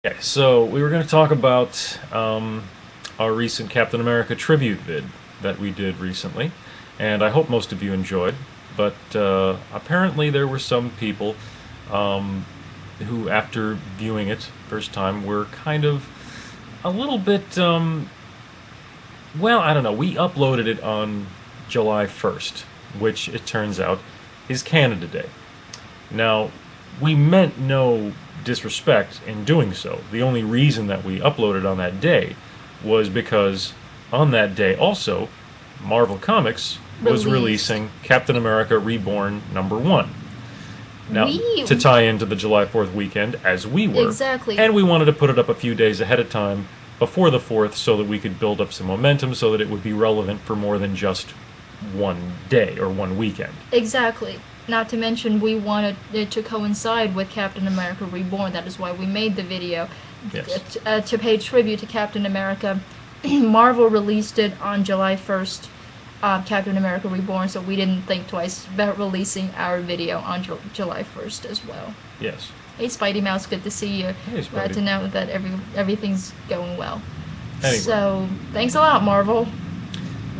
Okay, so we were going to talk about our recent Captain America tribute vid that we did recently, and I hope most of you enjoyed, but apparently there were some people who, after viewing it first time, were kind of a little bit, well, I don't know, we uploaded it on July 1st, which it turns out is Canada Day. Now, we meant no disrespect in doing so. The only reason that we uploaded on that day was because on that day also Marvel Comics was releasing Captain America Reborn #1. Now, to tie into the July 4th weekend, as we were. Exactly. And we wanted to put it up a few days ahead of time before the 4th so that we could build up some momentum so that it would be relevant for more than just one day or one weekend. Exactly. Not to mention, we wanted it to coincide with Captain America Reborn. That is why we made the video. Yes. To pay tribute to Captain America. Marvel released it on July 1st, Captain America Reborn, so we didn't think twice about releasing our video on July 1st as well. Yes. Hey, Spidey Mouse, good to see you. Hey, Spidey. Glad to know that everything's going well. Anyway. So, thanks a lot, Marvel.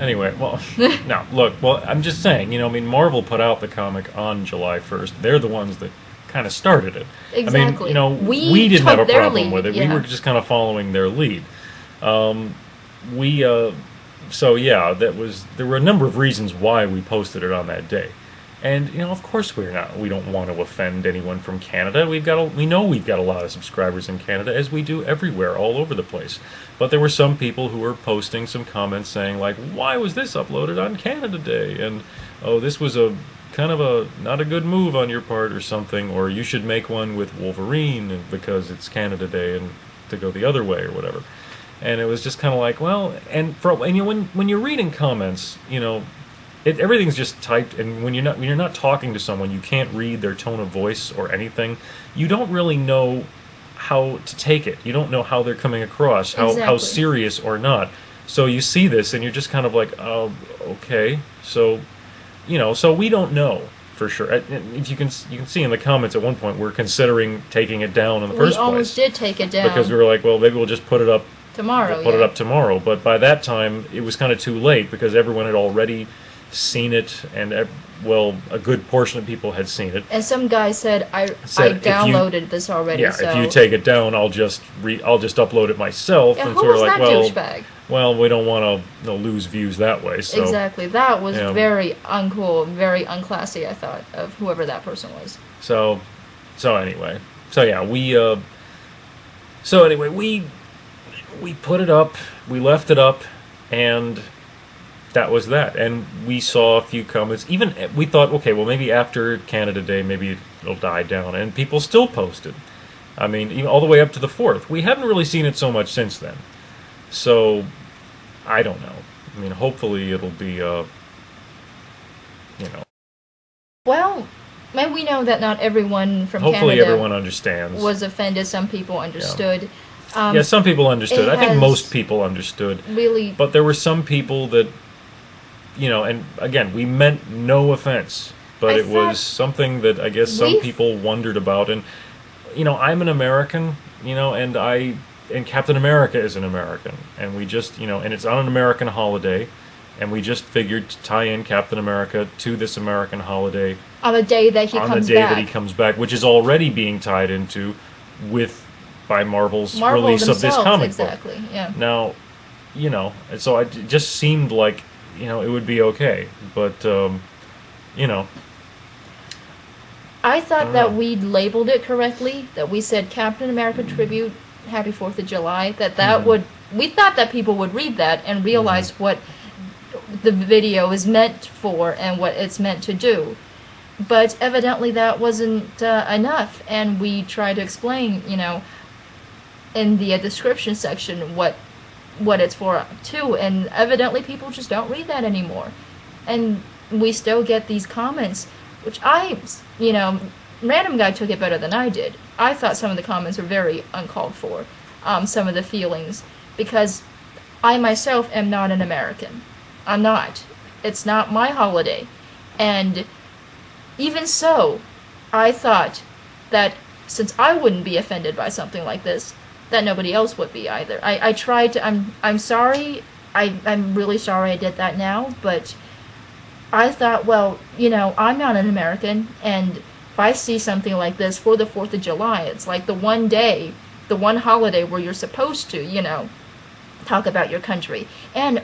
Anyway, well, now, look, well, I'm just saying, you know, I mean, Marvel put out the comic on July 1st. They're the ones that kind of started it. Exactly. I mean, you know, we didn't have a problem with it. Yeah. We were just kind of following their lead. So yeah, there were a number of reasons why we posted it on that day. And, you know, of course we don't want to offend anyone from Canada. We know we've got a lot of subscribers in Canada, as we do everywhere, all over the place. But there were some people who were posting some comments saying, like, why was this uploaded on Canada Day? And, oh, this was a kind of not a good move on your part or something, or you should make one with Wolverine because it's Canada Day and to go the other way or whatever. And it was just kind of like, well, and you know, when you're reading comments, you know, everything's just typed, and when you're not talking to someone, you can't read their tone of voice or anything. You don't really know how to take it. You don't know how they're coming across, how serious or not. So you see this, and you're just kind of like, oh, okay. So, you know, so we don't know for sure. If you can see in the comments at one point we're considering taking it down in the first place. We almost did take it down because we were like, well, maybe we'll just put it up tomorrow. We'll put it up tomorrow. But by that time, it was kind of too late because everyone had already seen it, and well, a good portion of people had seen it. And some guy said, I downloaded this already. Yeah, so. if you take it down, I'll just upload it myself. Yeah, and who so was we're like, that douchebag? Well, we don't want to lose views that way. So exactly, that was very uncool, very unclassy. I thought of whoever that person was. So anyway, yeah, we put it up, we left it up, and that was that. And we saw a few comments. Even we thought, okay, well, maybe after Canada Day, maybe it'll die down. And people still posted. I mean, even all the way up to the 4th. We haven't really seen it so much since then. So, I don't know. I mean, hopefully it'll be, you know. Well, maybe we know that not everyone from hopefully Canada everyone understands. Was offended. Some people understood. Yeah, some people understood. I think most people understood. Really. But there were some people that, you know, and again, we meant no offense, but it was something that I guess some people wondered about. And, you know, I'm an American, you know, and Captain America is an American, and we just, you know, and it's on an American holiday, and we just figured to tie in Captain America to this American holiday on the day that he comes back, which is already being tied into by Marvel's release of this comic book. Yeah. Now, you know, and so it just seemed like, you know, it would be okay, but you know. I thought that we labeled it correctly. That we said Captain America tribute, Happy 4th of July. We thought that people would read that and realize what the video is meant for and what it's meant to do. But evidently that wasn't enough, and we tried to explain, you know, in the description section what it's for too, and evidently people just don't read that anymore. And we still get these comments, which you know, Random Guy took it better than I did. I thought some of the comments were very uncalled for, some of the feelings, because I myself am not an American. I'm not. It's not my holiday. And even so, I thought that since I wouldn't be offended by something like this, that nobody else would be either. I tried to. I'm sorry. I'm really sorry I did that now, but I thought, well, I'm not an American, and if I see something like this for the 4th of July, it's like the one day, the one holiday where you're supposed to, talk about your country. And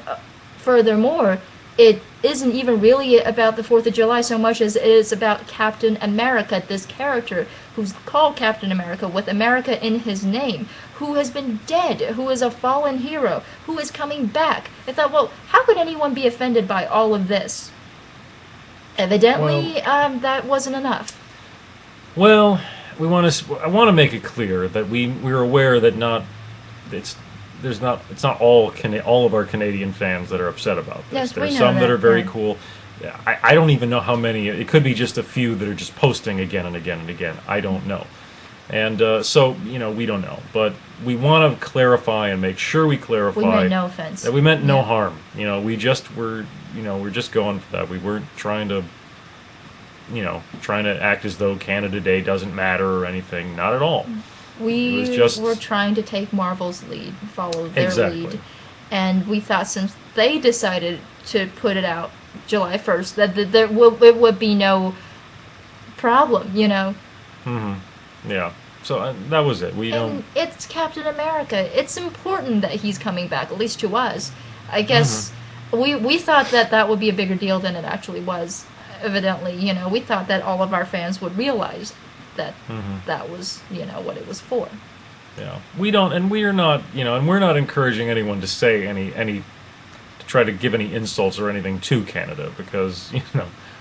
furthermore, it isn't even really about the 4th of July so much as it is about Captain America, this character who's called Captain America with America in his name, who has been dead, who is a fallen hero, who is coming back. I thought, well, how could anyone be offended by all of this? Evidently, that wasn't enough. Well, I want to make it clear that we're aware that it's not all of our Canadian fans that are upset about this. Yes, There's we know some that are very yeah. cool. I don't even know how many. It could be just a few that are just posting again and again and again. I don't know. And so, we don't know. But we want to clarify and make sure we clarify. We meant no offense. That we meant no harm. We're just going for that. We weren't trying to act as though Canada Day doesn't matter or anything. Not at all. We were trying to take Marvel's lead, follow their lead. And we thought since they decided to put it out July 1st, that it would be no problem, Mm-hmm. Yeah. So that was it. It's Captain America. It's important that he's coming back, at least to us. I guess we thought that would be a bigger deal than it actually was. Evidently, we thought that all of our fans would realize that that was, what it was for. Yeah. We don't, and we're not, and we're not encouraging anyone to say to try to give any insults or anything to Canada, because,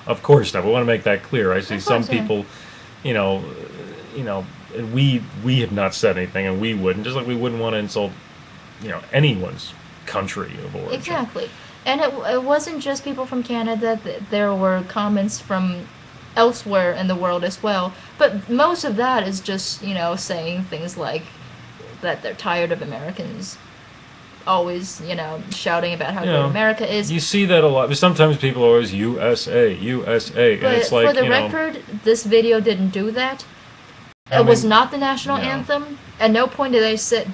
of course not. We want to make that clear. I see some people, and we have not said anything, and we wouldn't, just like we wouldn't want to insult, anyone's country of origin. Exactly. And it wasn't just people from Canada. There were comments from elsewhere in the world as well. But most of that is just, saying things like that they're tired of Americans always, shouting about how great America is. You see that a lot. But sometimes people are always USA, USA. But and it's like, for the record, this video didn't do that. It was not the national anthem. At no point did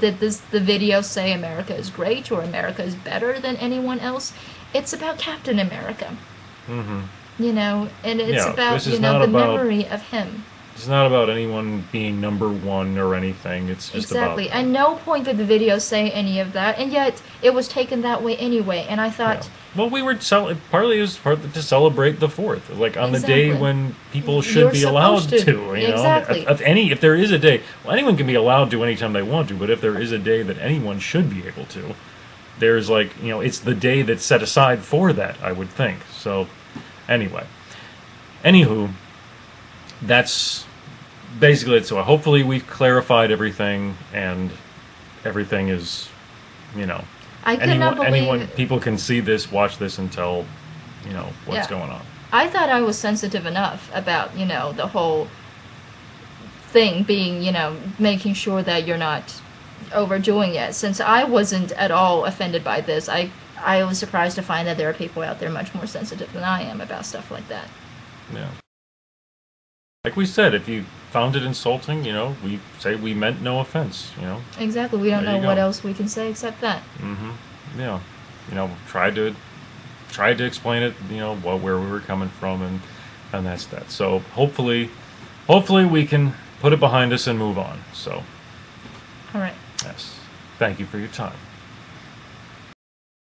the video say America is great or America is better than anyone else. It's about Captain America. Mm-hmm. And it's about, the memory of him. It's not about anyone being number one or anything. It's just exactly. At no point did the video say any of that, and yet it was taken that way anyway. And I thought, well, we were partly it was to celebrate the 4th, like on the day when people should be allowed to. Exactly. If there is a day, well, anyone can be allowed to anytime they want to, but if there is a day that anyone should be able to, there's it's the day that's set aside for that, I would think. So, anywho, that's basically it. So hopefully we've clarified everything, and everything is, I could not believe people can see this, watch this, and tell, what's going on. I thought I was sensitive enough about, the whole thing being, making sure that you're not overdoing it. Since I wasn't at all offended by this, I was surprised to find that there are people out there much more sensitive than I am about stuff like that. Yeah. Like we said, if you found it insulting, we say we meant no offense, Exactly. We don't know what else we can say except that. Mm-hmm. Yeah. Tried to explain it, where we were coming from, and that's that. So hopefully we can put it behind us and move on. So. All right. Yes. Thank you for your time.